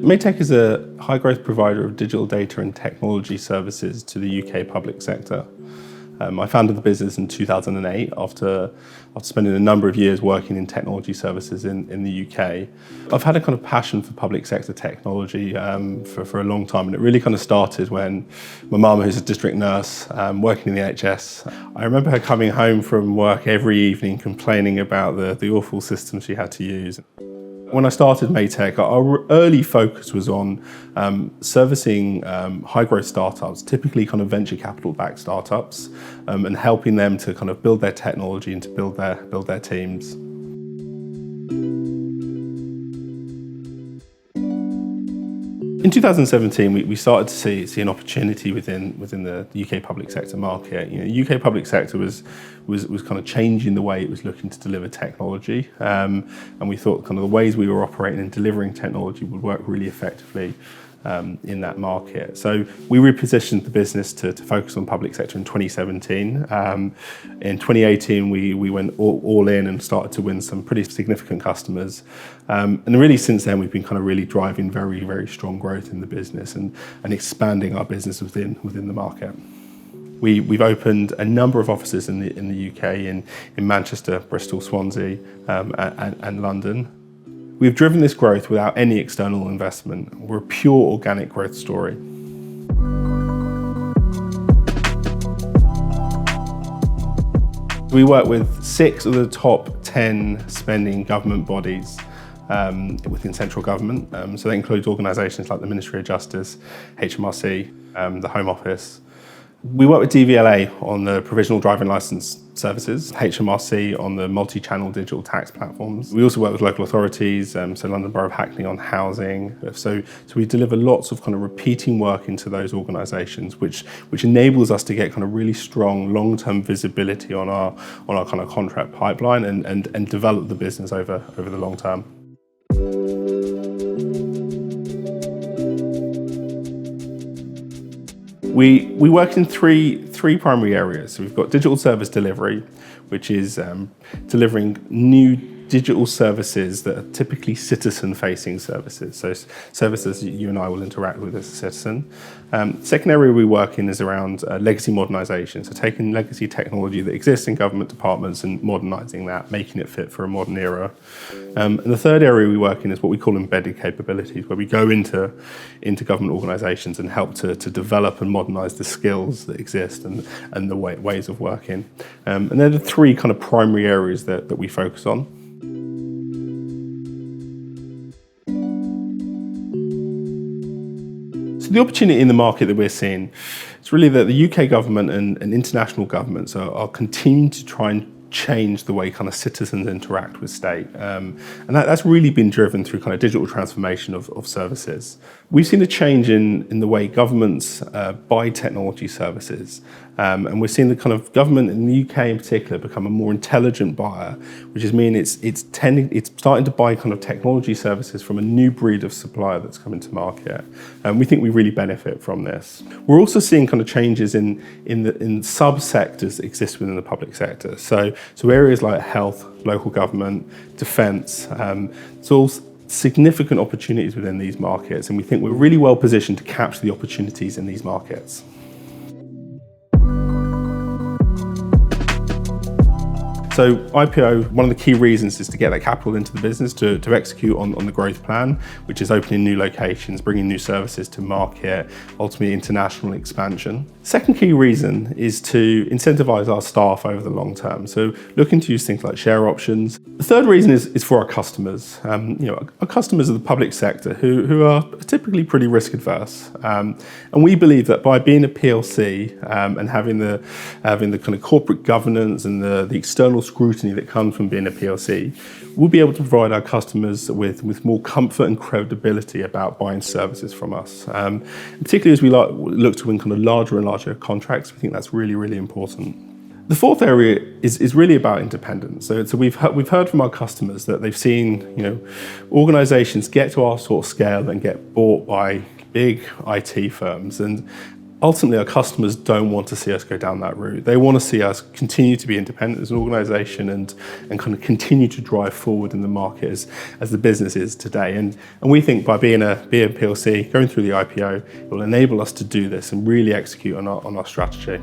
MTEC is a high-growth provider of digital data and technology services to the UK public sector. I founded the business in 2008 after spending a number of years working in technology services in the UK. I've had a kind of passion for public sector technology for a long time, and it really kind of started when my mum, who's a district nurse, working in the NHS, I remember her coming home from work every evening complaining about the awful system she had to use. When I started MTEC, our early focus was on servicing high-growth startups, typically kind of venture capital-backed startups, and helping them to kind of build their technology and to build their teams. In 2017, we started to see an opportunity within the UK public sector market. You know, the UK public sector was kind of changing the way it was looking to deliver technology, and we thought kind of the ways we were operating and delivering technology would work really effectively in that market. So we repositioned the business to focus on public sector in 2017. In 2018, we went all in and started to win some pretty significant customers. And really since then, we've been kind of really driving very, very strong growth in the business and expanding our business within the market. We've opened a number of offices in the UK in Manchester, Bristol, Swansea, and London. We've driven this growth without any external investment. We're a pure organic growth story. We work with 6 of the top 10 spending government bodies within central government. So that includes organisations like the Ministry of Justice, HMRC, the Home Office. We work with DVLA on the provisional driving licence services, HMRC on the multi-channel digital tax platforms. We also work with local authorities, so London Borough of Hackney on housing. So we deliver lots of kind of repeating work into those organisations, which enables us to get kind of really strong long-term visibility on our kind of contract pipeline and develop the business over the long term. We work in three primary areas. So we've got digital service delivery, which is delivering new digital services that are typically citizen-facing services. So services you and I will interact with as a citizen. Second area we work in is around legacy modernisation. So taking legacy technology that exists in government departments and modernising that, making it fit for a modern era. And the third area we work in is what we call embedded capabilities, where we go into government organisations and help to develop and modernise the skills that exist and the ways of working. And they're the 3 kind of primary areas that we focus on. So the opportunity in the market that we're seeing, it's really that the UK government and international governments are continuing to try and change the way kind of citizens interact with state. And that's really been driven through kind of digital transformation of services. We've seen a change in the way governments buy technology services. And we're seeing the kind of government in the UK in particular become a more intelligent buyer, which is meaning it's starting to buy kind of technology services from a new breed of supplier that's coming to market. And we think we really benefit from this. We're also seeing kind of changes in sub-sectors that exist within the public sector. So areas like health, local government, defence, it's all significant opportunities within these markets, and we think we're really well positioned to capture the opportunities in these markets. So IPO, one of the key reasons is to get that capital into the business to execute on the growth plan, which is opening new locations, bringing new services to market, ultimately international expansion. Second key reason is to incentivise our staff over the long term. So looking to use things like share options. The third reason is for our customers. Our customers are the public sector who are typically pretty risk adverse. And we believe that by being a PLC and having the kind of corporate governance and the external scrutiny that comes from being a PLC, we'll be able to provide our customers with more comfort and credibility about buying services from us. Particularly as we look to win kind of larger and larger contracts, we think that's really, really important. The fourth area is really about independence. So we've heard from our customers that they've seen organisations get to our sort of scale and get bought by big IT firms, and Ultimately, our customers don't want to see us go down that route. They want to see us continue to be independent as an organisation and kind of continue to drive forward in the market as the business is today. And we think by being a PLC, going through the IPO, it will enable us to do this and really execute on our strategy.